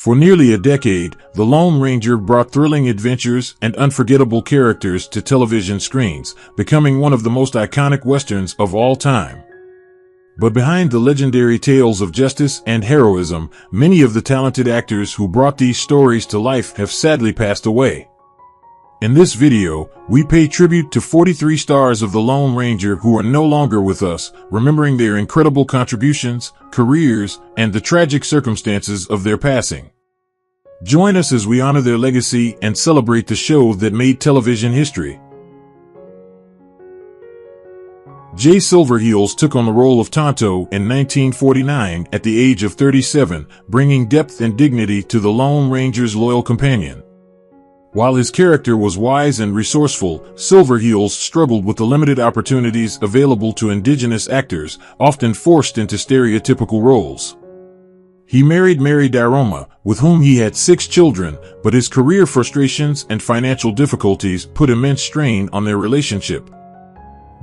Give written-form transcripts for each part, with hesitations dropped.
For nearly a decade, the Lone Ranger brought thrilling adventures and unforgettable characters to television screens, becoming one of the most iconic westerns of all time. But behind the legendary tales of justice and heroism, many of the talented actors who brought these stories to life have sadly passed away. In this video, we pay tribute to 43 stars of the Lone Ranger who are no longer with us, remembering their incredible contributions, careers, and the tragic circumstances of their passing. Join us as we honor their legacy and celebrate the show that made television history. J. Silverheels took on the role of Tonto in 1949 at the age of 37, bringing depth and dignity to the Lone Ranger's loyal companion. While his character was wise and resourceful, Silverheels struggled with the limited opportunities available to indigenous actors, often forced into stereotypical roles. He married Mary Daroma, with whom he had 6 children, but his career frustrations and financial difficulties put immense strain on their relationship.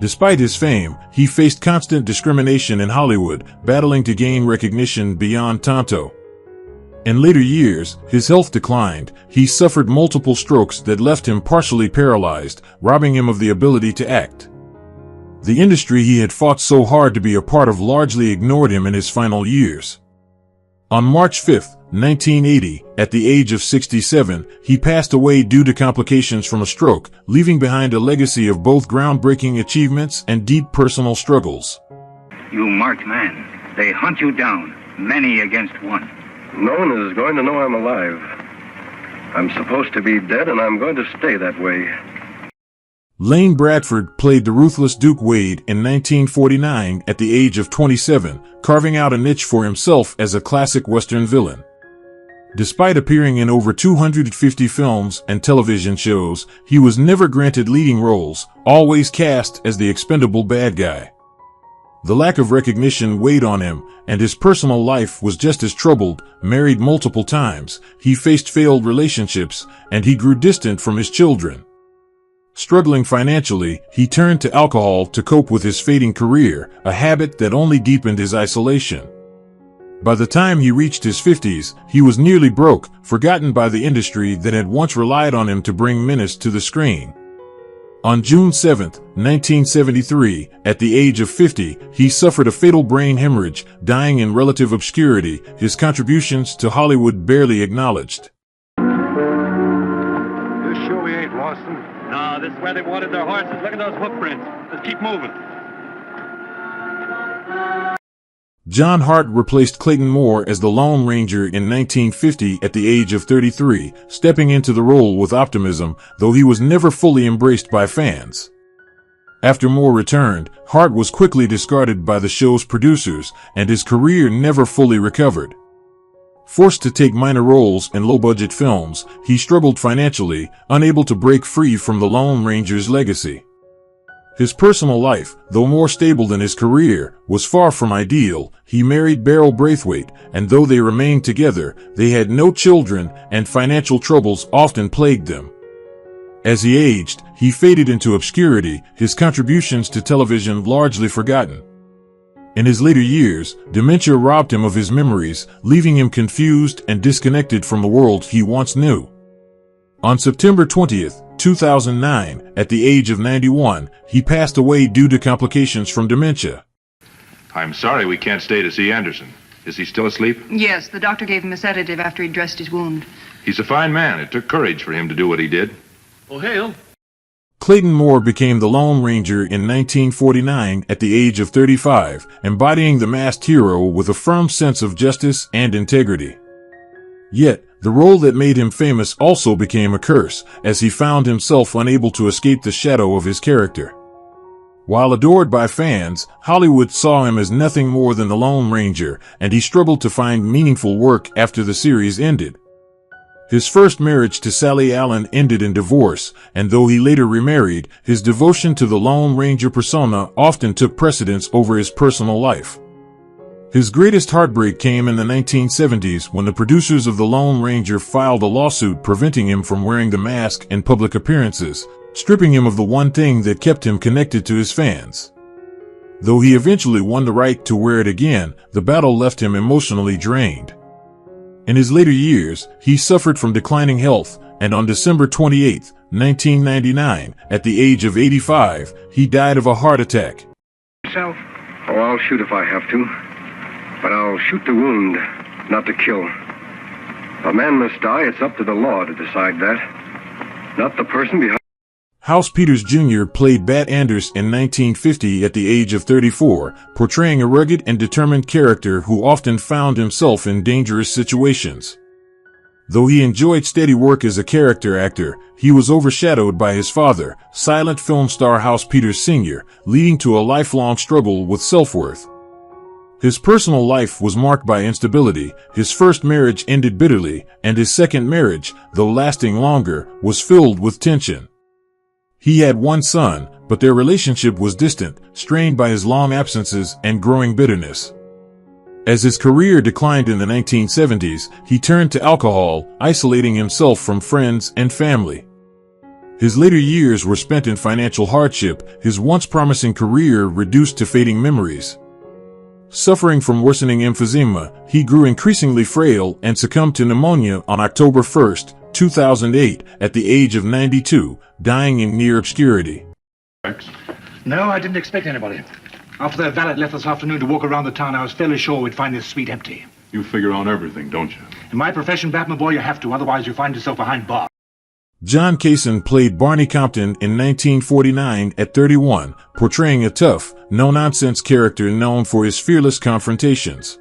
Despite his fame, he faced constant discrimination in Hollywood, battling to gain recognition beyond Tonto. In later years, his health declined. He suffered multiple strokes that left him partially paralyzed, robbing him of the ability to act. The industry he had fought so hard to be a part of largely ignored him in his final years. On March 5, 1980, at the age of 67, he passed away due to complications from a stroke, leaving behind a legacy of both groundbreaking achievements and deep personal struggles. You marked man. They hunt you down, many against one. No one is going to know I'm alive. I'm supposed to be dead, and I'm going to stay that way. Lane Bradford played the ruthless Duke Wade in 1949 at the age of 27, carving out a niche for himself as a classic Western villain. Despite appearing in over 250 films and television shows, he was never granted leading roles, always cast as the expendable bad guy. The lack of recognition weighed on him, and his personal life was just as troubled. Married multiple times, he faced failed relationships, and he grew distant from his children. Struggling financially, he turned to alcohol to cope with his fading career, a habit that only deepened his isolation. By the time he reached his 50s, he was nearly broke, forgotten by the industry that had once relied on him to bring menace to the screen. On June 7, 1973, at the age of 50, he suffered a fatal brain hemorrhage, dying in relative obscurity, his contributions to Hollywood barely acknowledged. You sure we ain't lost them? No, this is where they wanted their horses. Look at those hoof prints. Let's keep moving. John Hart replaced Clayton Moore as the Lone Ranger in 1950 at the age of 33, stepping into the role with optimism, though he was never fully embraced by fans. After Moore returned, Hart was quickly discarded by the show's producers, and his career never fully recovered. Forced to take minor roles in low-budget films, he struggled financially, unable to break free from the Lone Ranger's legacy. His personal life, though more stable than his career, was far from ideal. He married Beryl Braithwaite, and though they remained together, they had no children, and financial troubles often plagued them. As he aged, he faded into obscurity, his contributions to television largely forgotten. In his later years, dementia robbed him of his memories, leaving him confused and disconnected from the world he once knew. On September 20, 2009, at the age of 91, he passed away due to complications from dementia. I'm sorry we can't stay to see Anderson. Is he still asleep? Yes, the doctor gave him a sedative after he dressed his wound. He's a fine man. It took courage for him to do what he did. Oh, hail. Clayton Moore became the Lone Ranger in 1949 at the age of 35, embodying the masked hero with a firm sense of justice and integrity. Yet, the role that made him famous also became a curse, as he found himself unable to escape the shadow of his character. While adored by fans, Hollywood saw him as nothing more than the Lone Ranger, and he struggled to find meaningful work after the series ended. His first marriage to Sally Allen ended in divorce, and though he later remarried, his devotion to the Lone Ranger persona often took precedence over his personal life. His greatest heartbreak came in the 1970s when the producers of The Lone Ranger filed a lawsuit preventing him from wearing the mask in public appearances, stripping him of the one thing that kept him connected to his fans. Though he eventually won the right to wear it again, the battle left him emotionally drained. In his later years, he suffered from declining health, and on December 28, 1999, at the age of 85, he died of a heart attack. Yourself? Oh, I'll shoot if I have to. But I'll shoot to wound, not to kill. A man must die. It's up to the law to decide that. Not the person behind. House Peters Jr. played Bat Anders in 1950 at the age of 34, portraying a rugged and determined character who often found himself in dangerous situations. Though he enjoyed steady work as a character actor, he was overshadowed by his father, silent film star House Peters Sr., leading to a lifelong struggle with self-worth. His personal life was marked by instability. His first marriage ended bitterly, and his second marriage, though lasting longer, was filled with tension. He had one son, but their relationship was distant, strained by his long absences and growing bitterness. As his career declined in the 1970s, he turned to alcohol, isolating himself from friends and family. His later years were spent in financial hardship, his once promising career reduced to fading memories. Suffering from worsening emphysema, he grew increasingly frail and succumbed to pneumonia on October 1, 2008, at the age of 92, dying in near obscurity. No, I didn't expect anybody. After their valet left this afternoon to walk around the town, I was fairly sure we'd find this suite empty. You figure on everything, don't you? In my profession, Batman boy, you have to, otherwise you find yourself behind bars. John Cason played Barney Compton in 1949 at 31, portraying a tough, no-nonsense character known for his fearless confrontations.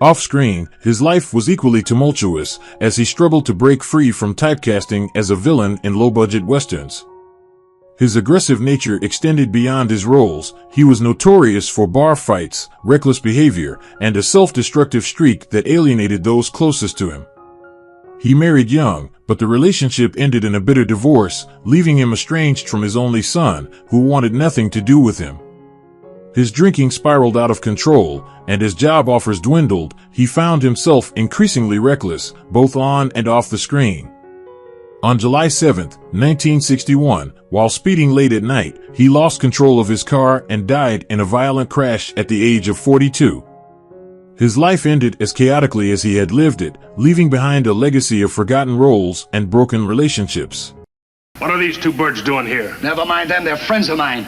Off-screen, his life was equally tumultuous as he struggled to break free from typecasting as a villain in low-budget westerns. His aggressive nature extended beyond his roles. He was notorious for bar fights, reckless behavior, and a self-destructive streak that alienated those closest to him. He married young, but the relationship ended in a bitter divorce, leaving him estranged from his only son, who wanted nothing to do with him. His drinking spiraled out of control, and as job offers dwindled, he found himself increasingly reckless, both on and off the screen. On July 7, 1961, while speeding late at night, he lost control of his car and died in a violent crash at the age of 42. His life ended as chaotically as he had lived it, leaving behind a legacy of forgotten roles and broken relationships. What are these two birds doing here? Never mind them, they're friends of mine.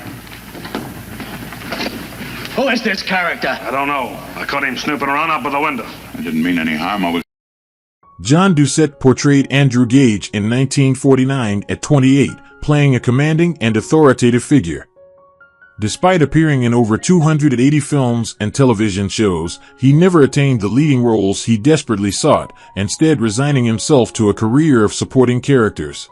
Who is this character? I don't know. I caught him snooping around out by the window. I didn't mean any harm. I was... John Doucette portrayed Andrew Gage in 1949 at 28, playing a commanding and authoritative figure. Despite appearing in over 280 films and television shows, he never attained the leading roles he desperately sought, instead resigning himself to a career of supporting characters.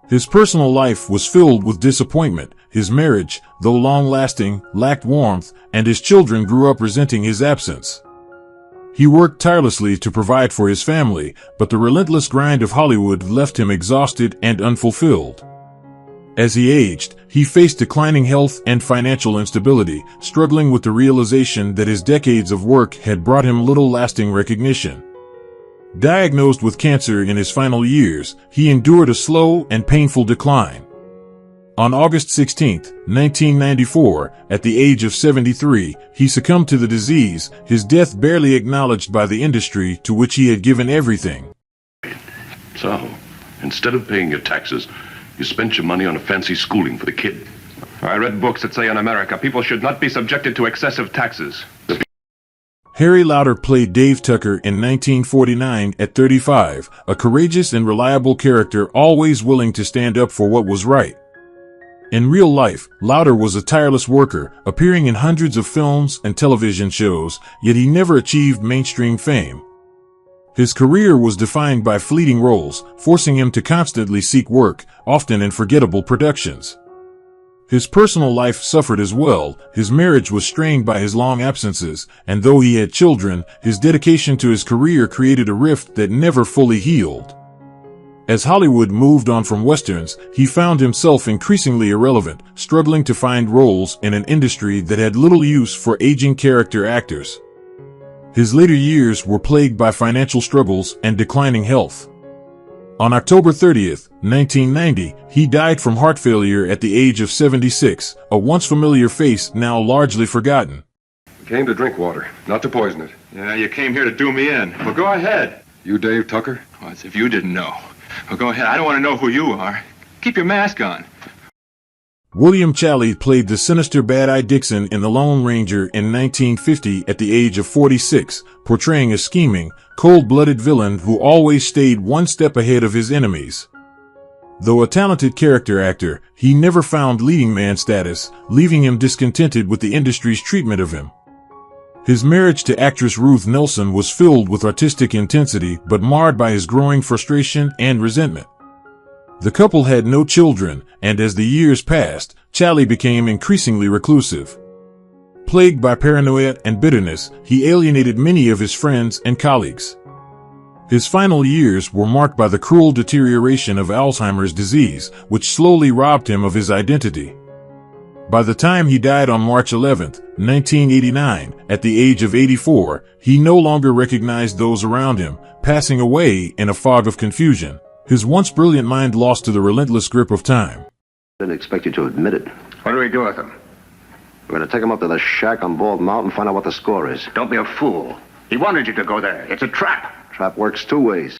His personal life was filled with disappointment. His marriage, though long-lasting, lacked warmth, and his children grew up resenting his absence. He worked tirelessly to provide for his family, but the relentless grind of Hollywood left him exhausted and unfulfilled. As he aged, he faced declining health and financial instability, struggling with the realization that his decades of work had brought him little lasting recognition. Diagnosed with cancer in his final years, he endured a slow and painful decline. On August 16, 1994, at the age of 73, he succumbed to the disease, his death barely acknowledged by the industry to which he had given everything. So, instead of paying your taxes, you spent your money on a fancy schooling for the kid. I read books that say in America people should not be subjected to excessive taxes. Harry Lauter played Dave Tucker in 1949 at 35, a courageous and reliable character always willing to stand up for what was right. In real life, Lauter was a tireless worker, appearing in hundreds of films and television shows, yet he never achieved mainstream fame. His career was defined by fleeting roles, forcing him to constantly seek work, often in forgettable productions. His personal life suffered as well. His marriage was strained by his long absences, and though he had children, his dedication to his career created a rift that never fully healed. As Hollywood moved on from westerns, he found himself increasingly irrelevant, struggling to find roles in an industry that had little use for aging character actors. His later years were plagued by financial struggles and declining health. On October 30, 1990, he died from heart failure at the age of 76, a once familiar face now largely forgotten. We came to drink water, not to poison it. Yeah, you came here to do me in. Well, go ahead. You Dave Tucker? Well, as if you didn't know. Well, go ahead. I don't want to know who you are. Keep your mask on. William Challee played the sinister Bad-Eye Dixon in The Lone Ranger in 1950 at the age of 46, portraying a scheming, cold-blooded villain who always stayed one step ahead of his enemies. Though a talented character actor, he never found leading man status, leaving him discontented with the industry's treatment of him. His marriage to actress Ruth Nelson was filled with artistic intensity but marred by his growing frustration and resentment. The couple had no children, and as the years passed, Challee became increasingly reclusive. Plagued by paranoia and bitterness, he alienated many of his friends and colleagues. His final years were marked by the cruel deterioration of Alzheimer's disease, which slowly robbed him of his identity. By the time he died on March 11, 1989, at the age of 84, he no longer recognized those around him, passing away in a fog of confusion, his once brilliant mind lost to the relentless grip of time. Didn't expect you to admit it. What do we do with him? We're going to take him up to the shack on Bald Mountain and find out what the score is. Don't be a fool. He wanted you to go there. It's a trap. Trap works two ways.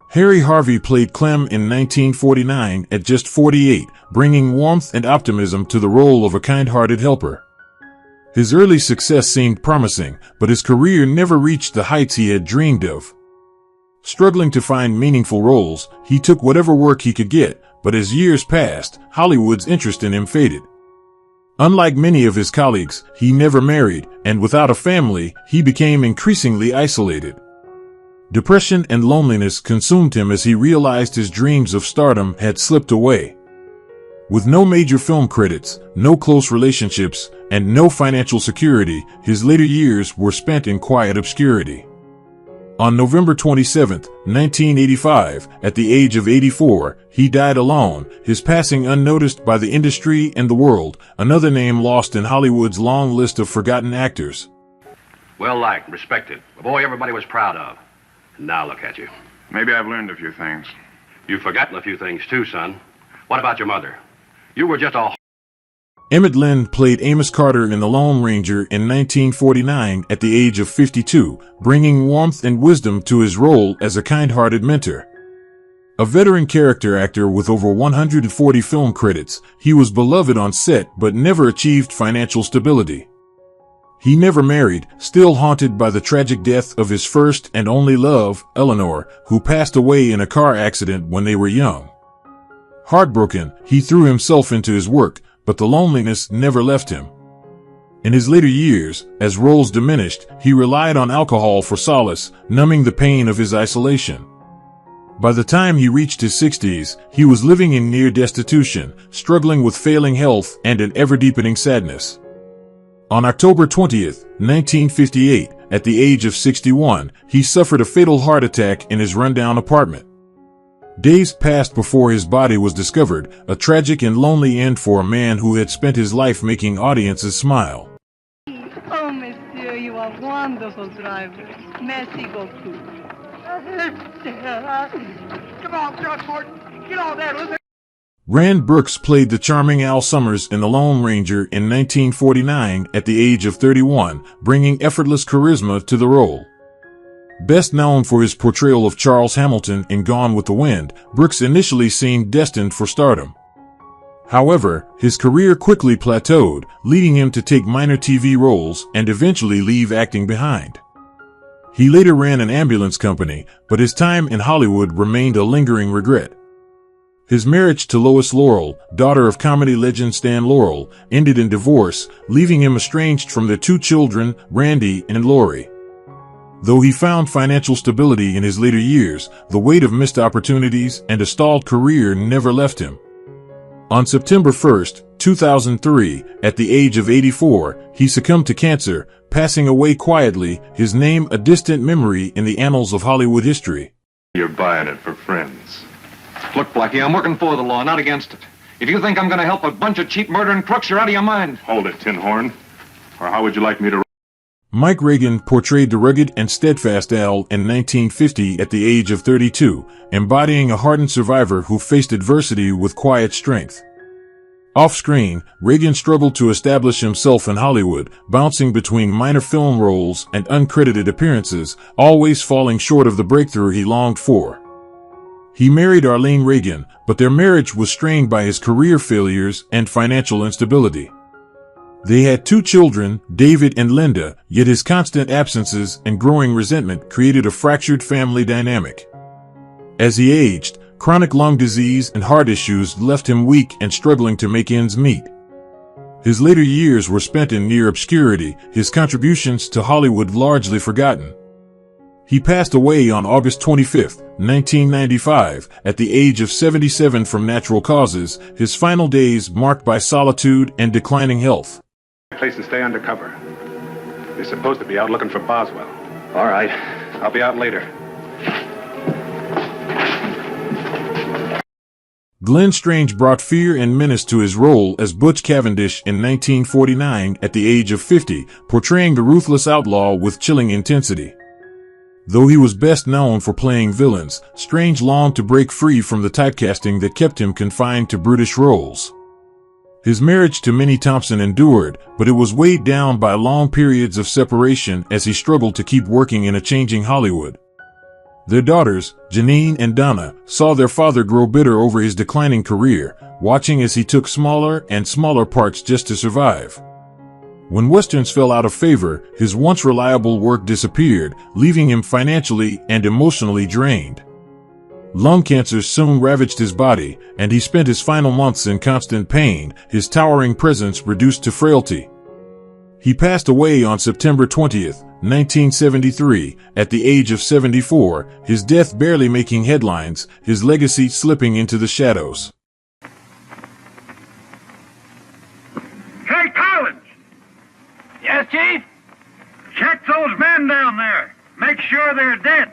Harvey played Clem in 1949 at just 48, bringing warmth and optimism to the role of a kind-hearted helper. His early success seemed promising, but his career never reached the heights he had dreamed of. Struggling to find meaningful roles, he took whatever work he could get, but as years passed, Hollywood's interest in him faded. Unlike many of his colleagues, he never married, and without a family, he became increasingly isolated. Depression and loneliness consumed him as he realized his dreams of stardom had slipped away. With no major film credits, no close relationships, and no financial security, his later years were spent in quiet obscurity. On November 27, 1985, at the age of 84, he died alone, his passing unnoticed by the industry and the world, another name lost in Hollywood's long list of forgotten actors. Well liked, respected, a boy everybody was proud of. And now look at you. Maybe I've learned a few things. You've forgotten a few things too, son. What about your mother? You were just a... Emmett Lynn played Amos Carter in The Lone Ranger in 1949 at the age of 52, bringing warmth and wisdom to his role as a kind-hearted mentor. A veteran character actor with over 140 film credits, he was beloved on set but never achieved financial stability. He never married, still haunted by the tragic death of his first and only love, Eleanor, who passed away in a car accident when they were young. Heartbroken, he threw himself into his work, but the loneliness never left him. In his later years, as roles diminished, he relied on alcohol for solace, numbing the pain of his isolation. By the time he reached his 60s, he was living in near destitution, struggling with failing health and an ever-deepening sadness. On October 20th, 1958, at the age of 61, he suffered a fatal heart attack in his rundown apartment. Days passed before his body was discovered, a tragic and lonely end for a man who had spent his life making audiences smile. Oh, monsieur, you are a wonderful driver. Merci beaucoup. Come on, Throckmorton. Get on there, listen. Rand Brooks played the charming Al Summers in The Lone Ranger in 1949 at the age of 31, bringing effortless charisma to the role. Best known for his portrayal of Charles Hamilton in Gone with the Wind, Brooks initially seemed destined for stardom. However, his career quickly plateaued, leading him to take minor TV roles and eventually leave acting behind. He later ran an ambulance company, but his time in Hollywood remained a lingering regret. His marriage to Lois Laurel, daughter of comedy legend Stan Laurel, ended in divorce, leaving him estranged from their two children, Randy and Lori. Though he found financial stability in his later years, the weight of missed opportunities and a stalled career never left him. On September 1, 2003, at the age of 84, he succumbed to cancer, passing away quietly, his name a distant memory in the annals of Hollywood history. You're buying it for friends. Look, Blackie, I'm working for the law, not against it. If you think I'm going to help a bunch of cheap murdering crooks, you're out of your mind. Hold it, Tin Horn. Or how would you like me to... Mike Ragan portrayed the rugged and steadfast Al in 1950 at the age of 32, embodying a hardened survivor who faced adversity with quiet strength. Off-screen, Ragan struggled to establish himself in Hollywood, bouncing between minor film roles and uncredited appearances, always falling short of the breakthrough he longed for. He married Arlene Ragan, but their marriage was strained by his career failures and financial instability. They had 2 children, David and Linda, yet his constant absences and growing resentment created a fractured family dynamic. As he aged, chronic lung disease and heart issues left him weak and struggling to make ends meet. His later years were spent in near obscurity, his contributions to Hollywood largely forgotten. He passed away on August 25, 1995, at the age of 77 from natural causes, his final days marked by solitude and declining health. Place and stay undercover. They're supposed to be out looking for Boswell. All right. I'll be out later. Glenn Strange brought fear and menace to his role as Butch Cavendish in 1949 at the age of 50, portraying the ruthless outlaw with chilling intensity. Though he was best known for playing villains, Strange longed to break free from the typecasting that kept him confined to brutish roles. His marriage to Minnie Thompson endured, but it was weighed down by long periods of separation as he struggled to keep working in a changing Hollywood. Their daughters, Janine and Donna, saw their father grow bitter over his declining career, watching as he took smaller and smaller parts just to survive. When westerns fell out of favor, his once reliable work disappeared, leaving him financially and emotionally drained. Lung cancer soon ravaged his body, and he spent his final months in constant pain, his towering presence reduced to frailty. He passed away on September 20, 1973, at the age of 74, his death barely making headlines, his legacy slipping into the shadows. Hey, Collins! Yes, Chief? Check those men down there. Make sure they're dead.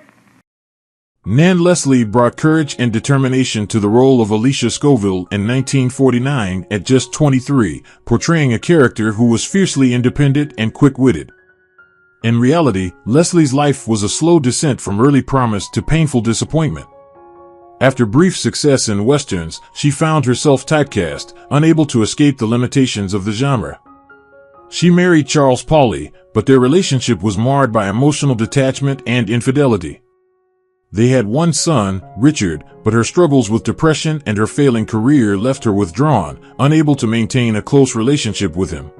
Nan Leslie brought courage and determination to the role of Alicia Scoville in 1949 at just 23, portraying a character who was fiercely independent and quick-witted. In reality, Leslie's life was a slow descent from early promise to painful disappointment. After brief success in westerns, she found herself typecast, unable to escape the limitations of the genre. She married Charles Pauly, but their relationship was marred by emotional detachment and infidelity. They had one son, Richard, but her struggles with depression and her failing career left her withdrawn, unable to maintain a close relationship with him.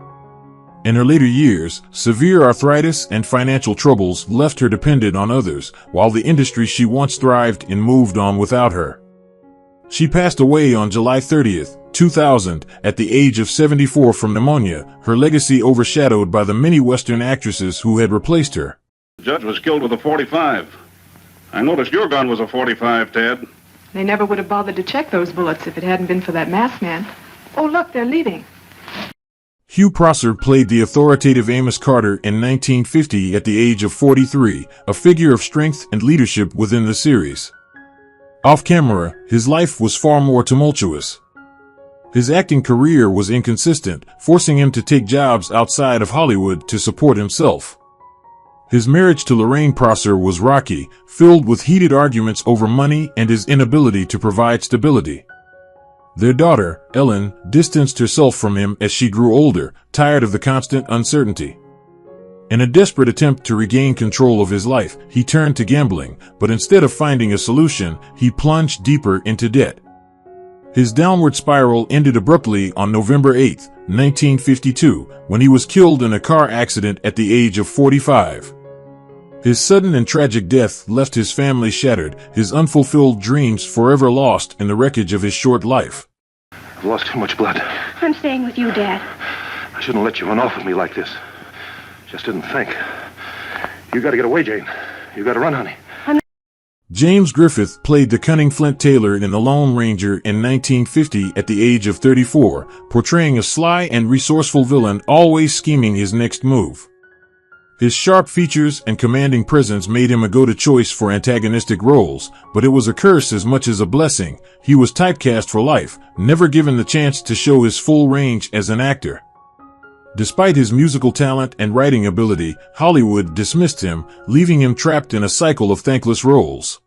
In her later years, severe arthritis and financial troubles left her dependent on others, while the industry she once thrived in moved on without her. She passed away on July 30, 2000, at the age of 74 from pneumonia, her legacy overshadowed by the many Western actresses who had replaced her. The judge was killed with a .45. I noticed your gun was a .45, Ted. They never would have bothered to check those bullets if it hadn't been for that masked man. Oh, look, they're leaving. Hugh Prosser played the authoritative Amos Carter in 1950 at the age of 43, a figure of strength and leadership within the series. Off-camera, his life was far more tumultuous. His acting career was inconsistent, forcing him to take jobs outside of Hollywood to support himself. His marriage to Lorraine Prosser was rocky, filled with heated arguments over money and his inability to provide stability. Their daughter, Ellen, distanced herself from him as she grew older, tired of the constant uncertainty. In a desperate attempt to regain control of his life, he turned to gambling, but instead of finding a solution, he plunged deeper into debt. His downward spiral ended abruptly on November 8, 1952, when he was killed in a car accident at the age of 45. His sudden and tragic death left his family shattered, his unfulfilled dreams forever lost in the wreckage of his short life. I've lost too much blood. I'm staying with you, Dad. I shouldn't let you run off with me like this. Just didn't think. You gotta get away, Jane. You gotta run, honey. James Griffith played the cunning Flint Taylor in The Lone Ranger in 1950 at the age of 34, portraying a sly and resourceful villain always scheming his next move. His sharp features and commanding presence made him a go-to choice for antagonistic roles, but it was a curse as much as a blessing. He was typecast for life, never given the chance to show his full range as an actor. Despite his musical talent and writing ability, Hollywood dismissed him, leaving him trapped in a cycle of thankless roles.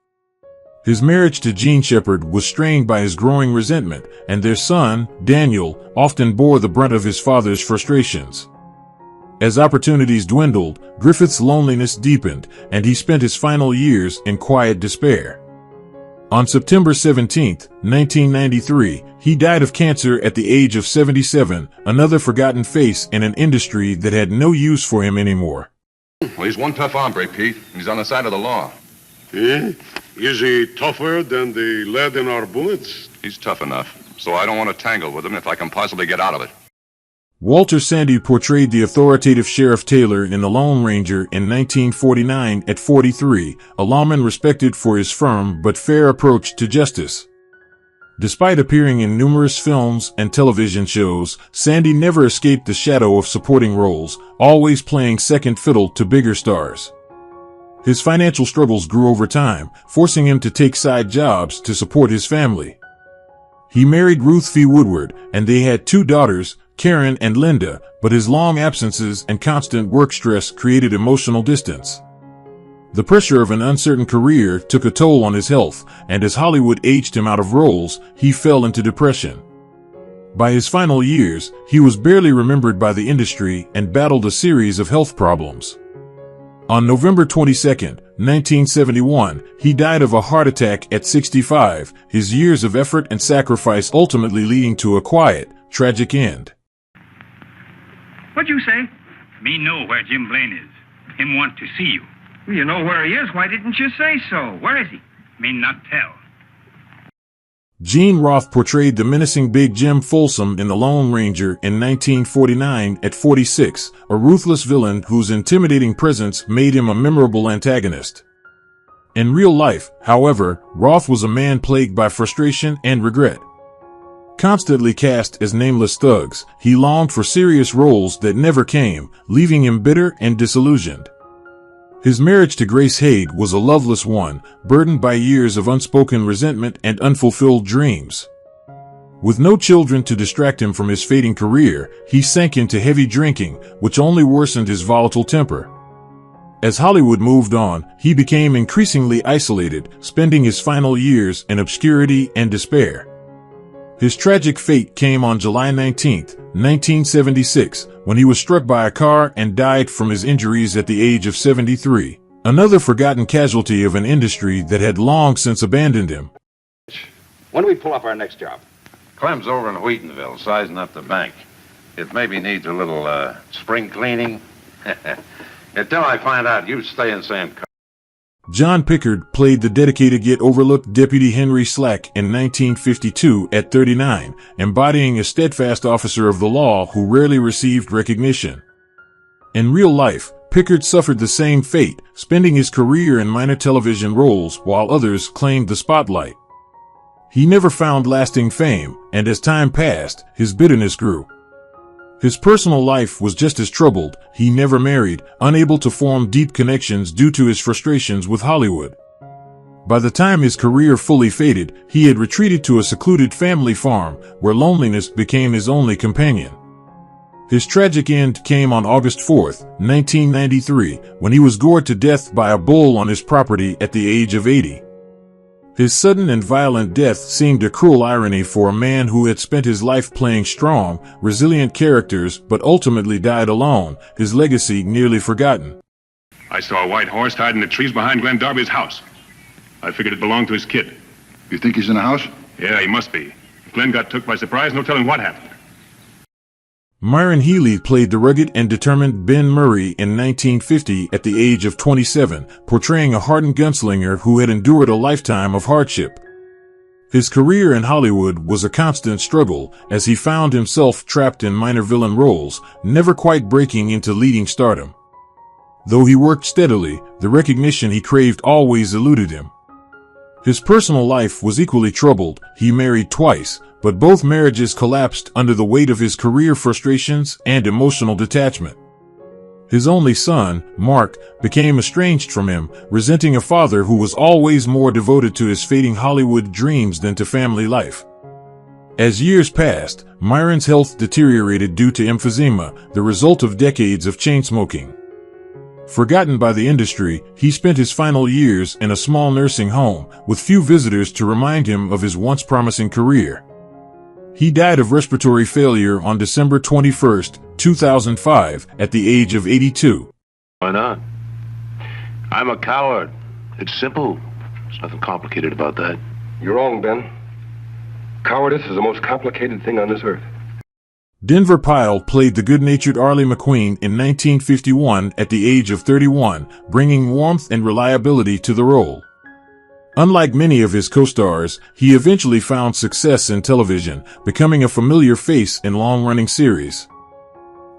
His marriage to Jean Shepherd was strained by his growing resentment, and their son, Daniel, often bore the brunt of his father's frustrations. As opportunities dwindled, Griffith's loneliness deepened, and he spent his final years in quiet despair. On September 17, 1993, he died of cancer at the age of 77, another forgotten face in an industry that had no use for him anymore. Well, he's one tough hombre, Pete. He's on the side of the law. Eh? Is he tougher than the lead in our bullets? He's tough enough, so I don't want to tangle with him if I can possibly get out of it. Walter Sande portrayed the authoritative Sheriff Taylor in The Lone Ranger in 1949 at 43, a lawman respected for his firm but fair approach to justice. Despite appearing in numerous films and television shows, Sande never escaped the shadow of supporting roles, always playing second fiddle to bigger stars. His financial struggles grew over time, forcing him to take side jobs to support his family. He married Ruth V. Woodward, and they had 2 daughters, Karen and Linda, but his long absences and constant work stress created emotional distance. The pressure of an uncertain career took a toll on his health, and as Hollywood aged him out of roles, he fell into depression. By his final years, he was barely remembered by the industry and battled a series of health problems. On November 22, 1971, he died of a heart attack at 65, his years of effort and sacrifice ultimately leading to a quiet, tragic end. What'd you say? Me know where Jim Blaine is. Him want to see you. Well, you know where he is. Why didn't you say so? Where is he? Me not tell. Gene Roth portrayed the menacing Big Jim Folsom in The Lone Ranger in 1949 at 46, a ruthless villain whose intimidating presence made him a memorable antagonist. In real life, however, Roth was a man plagued by frustration and regret. Constantly cast as nameless thugs, he longed for serious roles that never came, leaving him bitter and disillusioned. His marriage to Grace Haid was a loveless one, burdened by years of unspoken resentment and unfulfilled dreams. With no children to distract him from his fading career, he sank into heavy drinking, which only worsened his volatile temper. As Hollywood moved on, he became increasingly isolated, spending his final years in obscurity and despair. His tragic fate came on July 19, 1976, when he was struck by a car and died from his injuries at the age of 73, another forgotten casualty of an industry that had long since abandoned him. When do we pull up our next job? Clem's over in Wheatonville, sizing up the bank. It maybe needs a little, spring cleaning. Until I find out, you stay in San Carlos. John Pickard played the dedicated yet overlooked Deputy Henry Slack in 1952 at 39, embodying a steadfast officer of the law who rarely received recognition. In real life, Pickard suffered the same fate, spending his career in minor television roles while others claimed the spotlight. He never found lasting fame, and as time passed, his bitterness grew. His personal life was just as troubled. He never married, unable to form deep connections due to his frustrations with Hollywood. By the time his career fully faded, he had retreated to a secluded family farm, where loneliness became his only companion. His tragic end came on August 4, 1993, when he was gored to death by a bull on his property at the age of 80. His sudden and violent death seemed a cruel irony for a man who had spent his life playing strong, resilient characters but ultimately died alone, his legacy nearly forgotten. I saw a white horse tied in the trees behind Glenn Darby's house. I figured it belonged to his kid. You think he's in the house? Yeah, he must be. Glenn got took by surprise, no telling what happened. Myron Healey played the rugged and determined Ben Murray in 1950 at the age of 27, portraying a hardened gunslinger who had endured a lifetime of hardship. His career in Hollywood was a constant struggle, as he found himself trapped in minor villain roles, never quite breaking into leading stardom. Though he worked steadily, the recognition he craved always eluded him. His personal life was equally troubled. He married twice, but both marriages collapsed under the weight of his career frustrations and emotional detachment. His only son, Mark, became estranged from him, resenting a father who was always more devoted to his fading Hollywood dreams than to family life. As years passed, Myron's health deteriorated due to emphysema, the result of decades of chain smoking. Forgotten by the industry, he spent his final years in a small nursing home, with few visitors to remind him of his once promising career. He died of respiratory failure on December 21, 2005, at the age of 82. Why not? I'm a coward. It's simple. There's nothing complicated about that. You're wrong, Ben. Cowardice is the most complicated thing on this earth. Denver Pyle played the good-natured Arlie McQueen in 1951 at the age of 31, bringing warmth and reliability to the role. Unlike many of his co-stars, he eventually found success in television, becoming a familiar face in long-running series.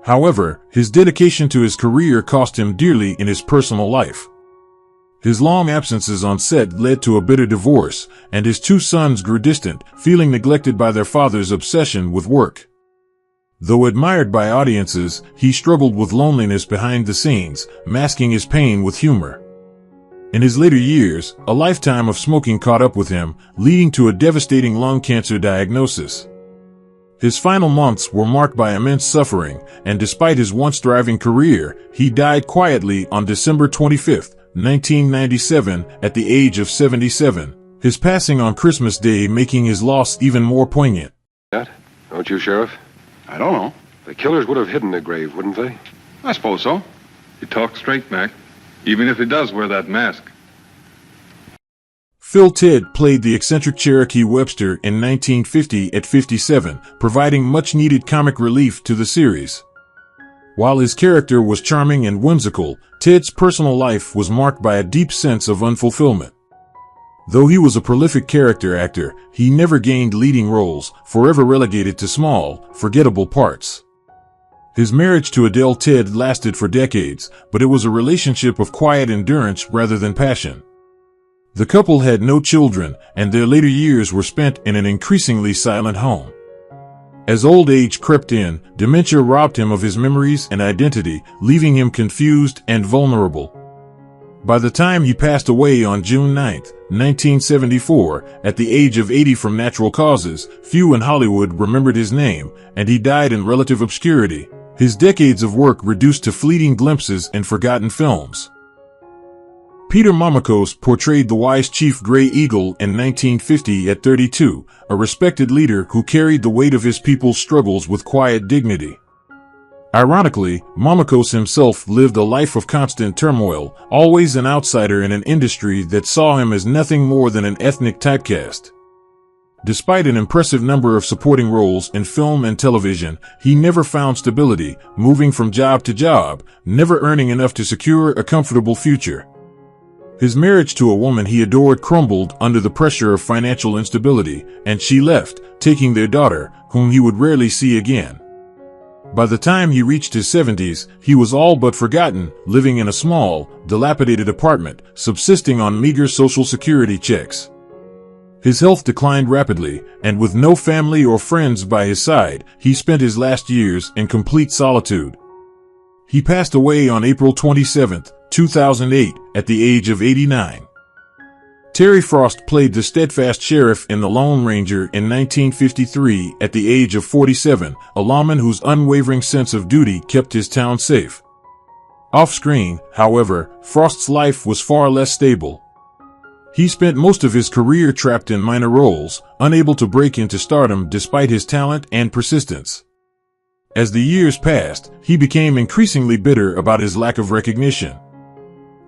However, his dedication to his career cost him dearly in his personal life. His long absences on set led to a bitter divorce, and his two sons grew distant, feeling neglected by their father's obsession with work. Though admired by audiences, he struggled with loneliness behind the scenes, masking his pain with humor. In his later years, a lifetime of smoking caught up with him, leading to a devastating lung cancer diagnosis. His final months were marked by immense suffering, and despite his once thriving career, he died quietly on December 25, 1997, at the age of 77, his passing on Christmas Day making his loss even more poignant. Don't you, Sheriff? I don't know. The killers would have hidden the grave, wouldn't they? I suppose so. You talk straight, Mac. Even if he does wear that mask. Phil Tidd played the eccentric Cherokee Webster in 1950 at 57, providing much-needed comic relief to the series. While his character was charming and whimsical, Tidd's personal life was marked by a deep sense of unfulfillment. Though he was a prolific character actor, he never gained leading roles, forever relegated to small, forgettable parts. His marriage to Adele Tidd lasted for decades, but it was a relationship of quiet endurance rather than passion. The couple had no children, and their later years were spent in an increasingly silent home. As old age crept in, dementia robbed him of his memories and identity, leaving him confused and vulnerable. By the time he passed away on June 9, 1974, at the age of 80 from natural causes, few in Hollywood remembered his name, and he died in relative obscurity, his decades of work reduced to fleeting glimpses in forgotten films. Peter Mamakos portrayed the wise Chief Gray Eagle in 1950 at 32, a respected leader who carried the weight of his people's struggles with quiet dignity. Ironically, Mamakos himself lived a life of constant turmoil, always an outsider in an industry that saw him as nothing more than an ethnic typecast. Despite an impressive number of supporting roles in film and television, he never found stability, moving from job to job, never earning enough to secure a comfortable future. His marriage to a woman he adored crumbled under the pressure of financial instability, and she left, taking their daughter, whom he would rarely see again. By the time he reached his 70s, he was all but forgotten, living in a small, dilapidated apartment, subsisting on meager Social Security checks. His health declined rapidly, and with no family or friends by his side, he spent his last years in complete solitude. He passed away on April 27, 2008, at the age of 89. Terry Frost played the steadfast sheriff in The Lone Ranger in 1953 at the age of 47, a lawman whose unwavering sense of duty kept his town safe. Off-screen, however, Frost's life was far less stable. He spent most of his career trapped in minor roles, unable to break into stardom despite his talent and persistence. As the years passed, he became increasingly bitter about his lack of recognition.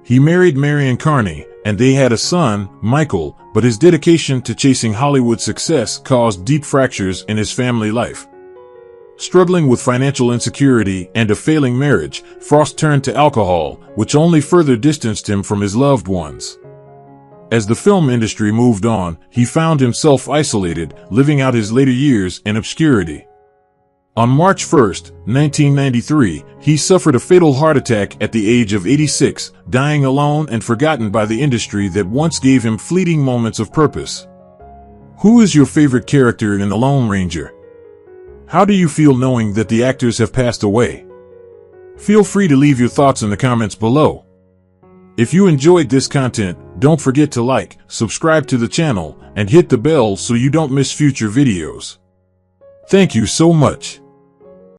He married Marion Carney, and they had a son, Michael, but his dedication to chasing Hollywood success caused deep fractures in his family life. Struggling with financial insecurity and a failing marriage, Frost turned to alcohol, which only further distanced him from his loved ones. As the film industry moved on, he found himself isolated, living out his later years in obscurity. On March 1, 1993, he suffered a fatal heart attack at the age of 86, dying alone and forgotten by the industry that once gave him fleeting moments of purpose. Who is your favorite character in The Lone Ranger? How do you feel knowing that the actors have passed away? Feel free to leave your thoughts in the comments below. If you enjoyed this content, don't forget to like, subscribe to the channel, and hit the bell so you don't miss future videos. Thank you so much.